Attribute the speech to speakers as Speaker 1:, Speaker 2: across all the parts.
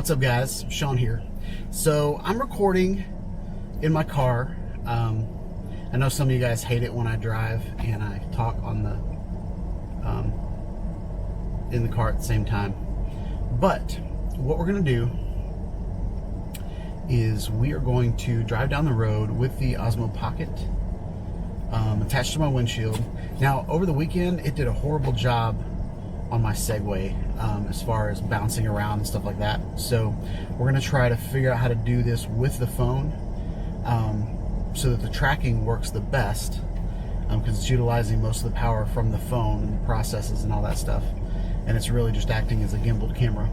Speaker 1: What's up, guys? Shawn here. So I'm recording in my car. I know some of you guys hate it when I drive and I talk on the in the car at the same time. But what we're going to do is we are going to drive down the road with the Osmo Pocket attached to my windshield. Now, over the weekend, it did a horrible job on my Segway as far as bouncing around and stuff like that. So we're going to try to figure out how to do this with the phone so that the tracking works the best, because it's utilizing most of the power from the phone and the processes and all that stuff, and it's really just acting as a gimbaled camera.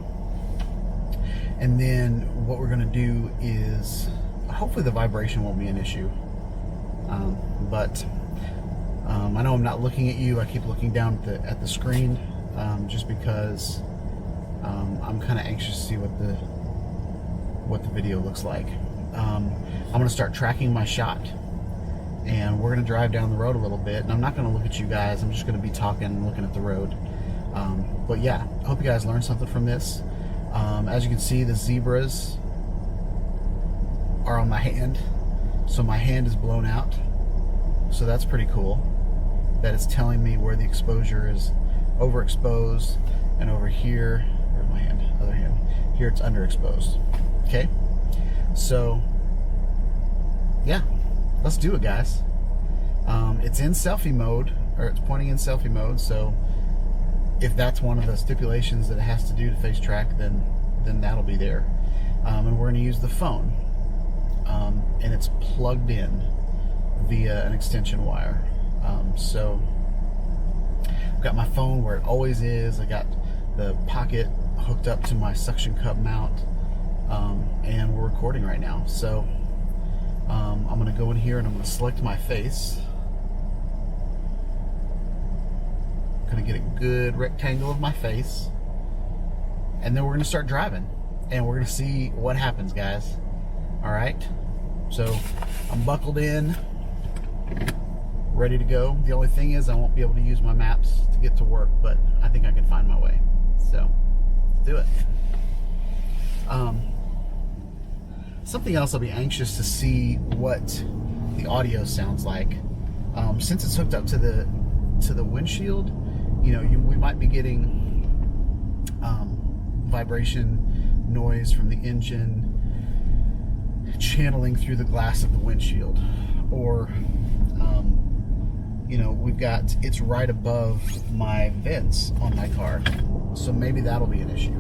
Speaker 1: And then what we're going to do is hopefully the vibration won't be an issue, but I know I'm not looking at you. I keep looking down at the screen just because I'm kind of anxious to see what the video looks like. I'm going to start tracking my shot, and we're going to drive down the road a little bit, and I'm not going to look at you guys. I'm just going to be talking and looking at the road. But yeah, I hope you guys learned something from this. As you can see, the zebras are on my hand, so my hand is blown out, so that's pretty cool that it's telling me where the exposure is overexposed, and over here, where's my hand? Other hand. Here it's underexposed. Okay, so yeah, let's do it, guys. It's in selfie mode, or it's pointing in selfie mode, so if that's one of the stipulations that it has to do to FaceTrack, then that'll be there. And we're going to use the phone, and it's plugged in via an extension wire. So I've got my phone where it always is. I got the Pocket hooked up to my suction cup mount, and we're recording right now. So I'm going to go in here and I'm going to select my face. Going to get a good rectangle of my face, and then we're going to start driving, and we're going to see what happens, guys. All right, so I'm buckled in, ready to go. The only thing is I won't be able to use my maps to get to work, but I think I can find my way, so let's do it. Something else, I'll be anxious to see what the audio sounds like. Since it's hooked up to the windshield, you know, we might be getting vibration noise from the engine channeling through the glass of the windshield, or you know, it's right above my vents on my car, so maybe that'll be an issue.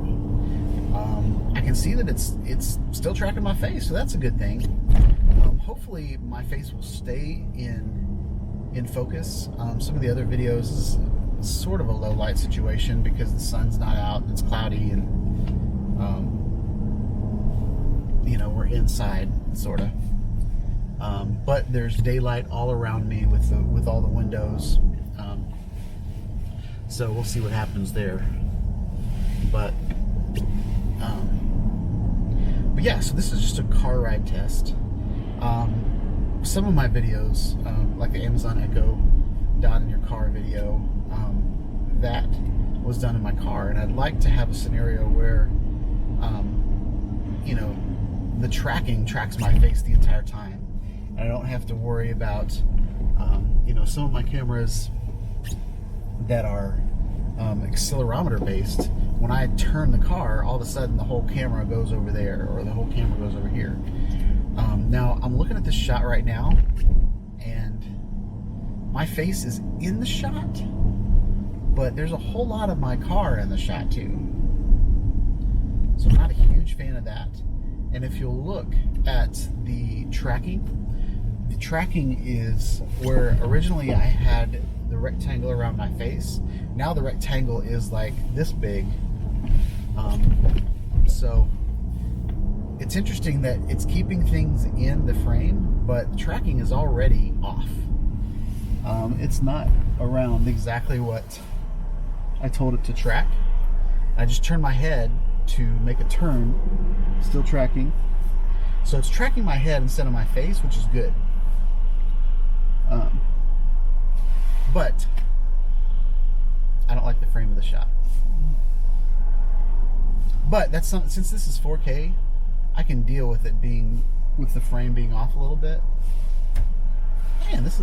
Speaker 1: I can see that it's still tracking my face, so that's a good thing. Hopefully my face will stay in focus. Some of the other videos is sort of a low light situation because the sun's not out, it's cloudy, and you know, we're inside sort of, but there's daylight all around me with all the windows, so we'll see what happens there. But yeah, so this is just a car ride test. Some of my videos, like the Amazon Echo Dot in Your Car video, that was done in my car, and I'd like to have a scenario where you know, the tracking tracks my face the entire time, and I don't have to worry about you know, some of my cameras that are accelerometer based. When I turn the car, all of a sudden the whole camera goes over there, or the whole camera goes over here. Now I'm looking at this shot right now, and my face is in the shot, but there's a whole lot of my car in the shot too. So I'm not a huge fan of that. And if you'll look at the tracking is where originally I had the rectangle around my face. Now the rectangle is like this big. So it's interesting that it's keeping things in the frame, but tracking is already off. It's not around exactly what I told it to track. I just turned my head to make a turn, still tracking. So it's tracking my head instead of my face, which is good. But I don't like the frame of the shot. But that's not, since this is 4K, I can deal with it being, with the frame being off a little bit. Man, this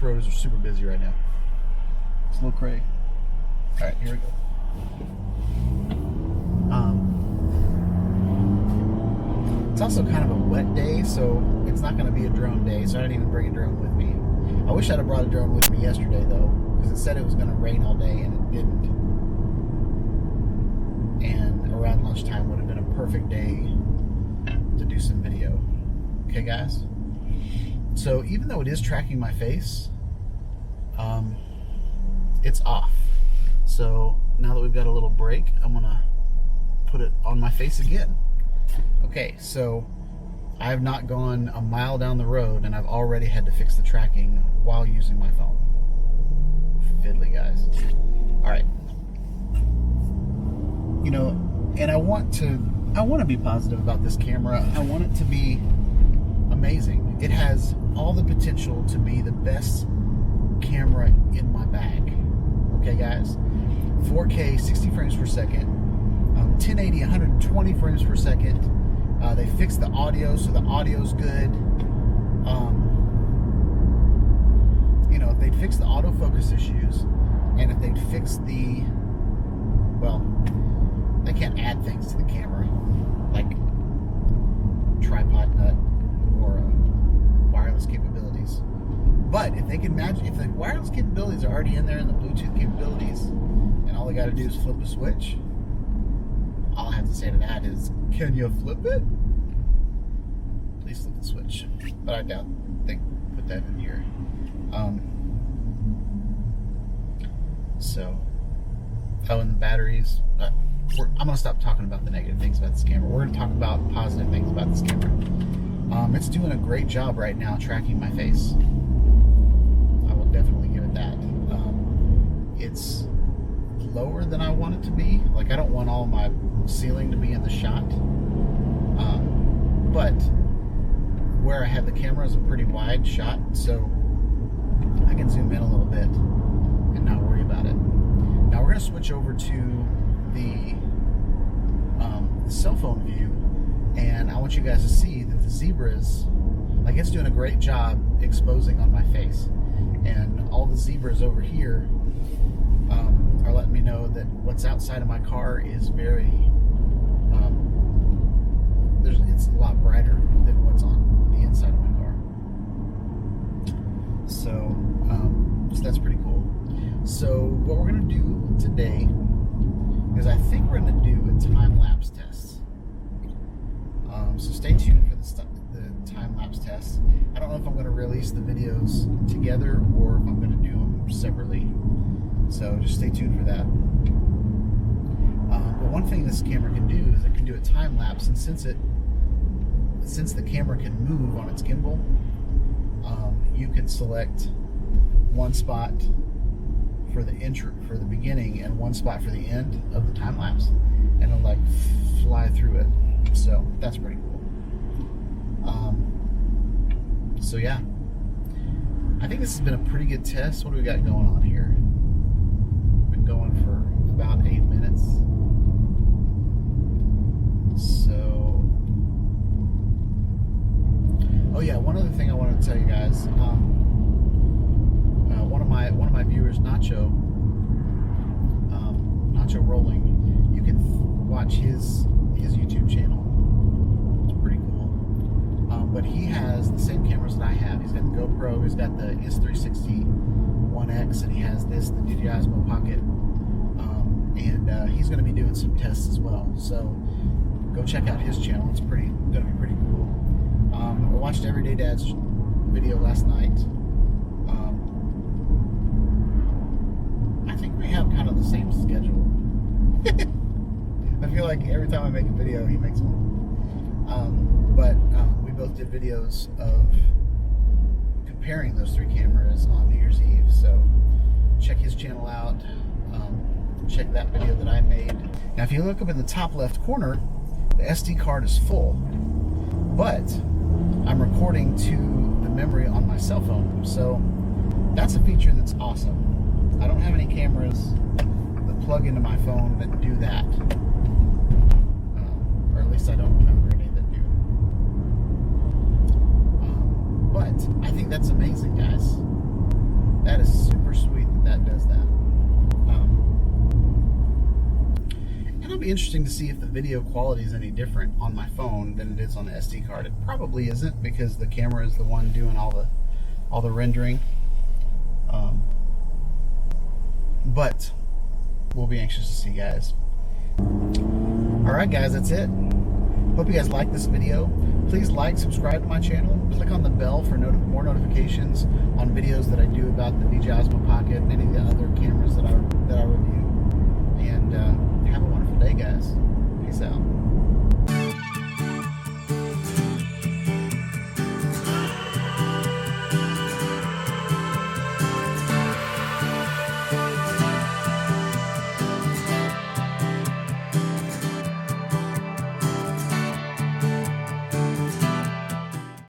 Speaker 1: road is super busy right now. It's a little crazy. All right, here we go. It's also kind of a wet day, so it's not going to be a drone day, so I didn't even bring a drone with me. I wish I'd have brought a drone with me yesterday, though, because it said it was going to rain all day, and it didn't. And around lunchtime would have been a perfect day to do some video. Okay, guys? So even though it is tracking my face, it's off. So now that we've got a little break, I'm going to put it on my face again. Okay, so I have not gone a mile down the road and I've already had to fix the tracking while using my phone. Fiddly, guys. All right. You know, and I want to be positive about this camera. I want it to be amazing. It has all the potential to be the best camera in my bag. Okay, guys? 4K, 60 frames per second. 1080, 120 frames per second. They fixed the audio, so the audio's good. You know, if they'd fixed the autofocus issues, and if they'd fixed the, well, they can't add things to the camera, like tripod nut or wireless capabilities. But if they can match, if the wireless capabilities are already in there and the Bluetooth capabilities, and all they got to do is flip a switch, all I have to say to that is, can you flip it? Please flip the switch. But I doubt they put that in here. Oh, and the batteries. I'm going to stop talking about the negative things about this camera. We're going to talk about positive things about this camera. It's doing a great job right now tracking my face. I will definitely give it that. It's lower than I want it to be. Like, I don't want all my ceiling to be in the shot. But where I have the camera is a pretty wide shot, so I can zoom in a little bit and not worry about it. Now we're going to switch over to the cell phone view, and I want you guys to see that the zebras, like, it's doing a great job exposing on my face, and all the zebras over here are letting me know that what's outside of my car is very it's a lot brighter than what's on the inside of my car. So that's pretty cool. So what we're going to do today is I think we're going to do a time-lapse test. So stay tuned for the time-lapse test. I don't know if I'm going to release the videos together or if I'm going to do them separately. So just stay tuned for that. But one thing this camera can do is it can do a time-lapse, and since the camera can move on its gimbal, you can select one spot for the intro, for the beginning, and one spot for the end of the time lapse, and it'll like fly through it. So that's pretty cool. So yeah, I think this has been a pretty good test. What do we got going on here? Been going for about 8 minutes. So, oh yeah, one other thing I wanted to tell you guys. One of my viewers, Nacho Rolling, you can watch his YouTube channel. It's pretty cool. But he has the same cameras that I have. He's got the GoPro, he's got the Insta360 One X, and he has the DJI Osmo Pocket. And he's going to be doing some tests as well. So go check out his channel. It's going to be pretty cool. I watched Everyday Dad's video last night. I think we have kind of the same schedule. I feel like every time I make a video, he makes one. But we both did videos of comparing those three cameras on New Year's Eve. So check his channel out. Check that video that I made. Now, if you look up in the top left corner, the SD card is full, but I'm recording to the memory on my cell phone. So that's a feature that's awesome. I don't have any cameras that plug into my phone that do that. Or at least I don't remember any that do. But I think that's amazing, guys. That is super sweet that does that. And it'll be interesting to see if the video quality is any different on my phone than it is on the SD card. It probably isn't, because the camera is the one doing all the rendering. But we'll be anxious to see, guys. Alright guys, that's it. Hope you guys like this video. Please like, subscribe to my channel. Click on the bell for more notifications on videos that I do about the DJI Osmo Pocket and any of the other cameras that I review. And have a wonderful day, guys. Peace out.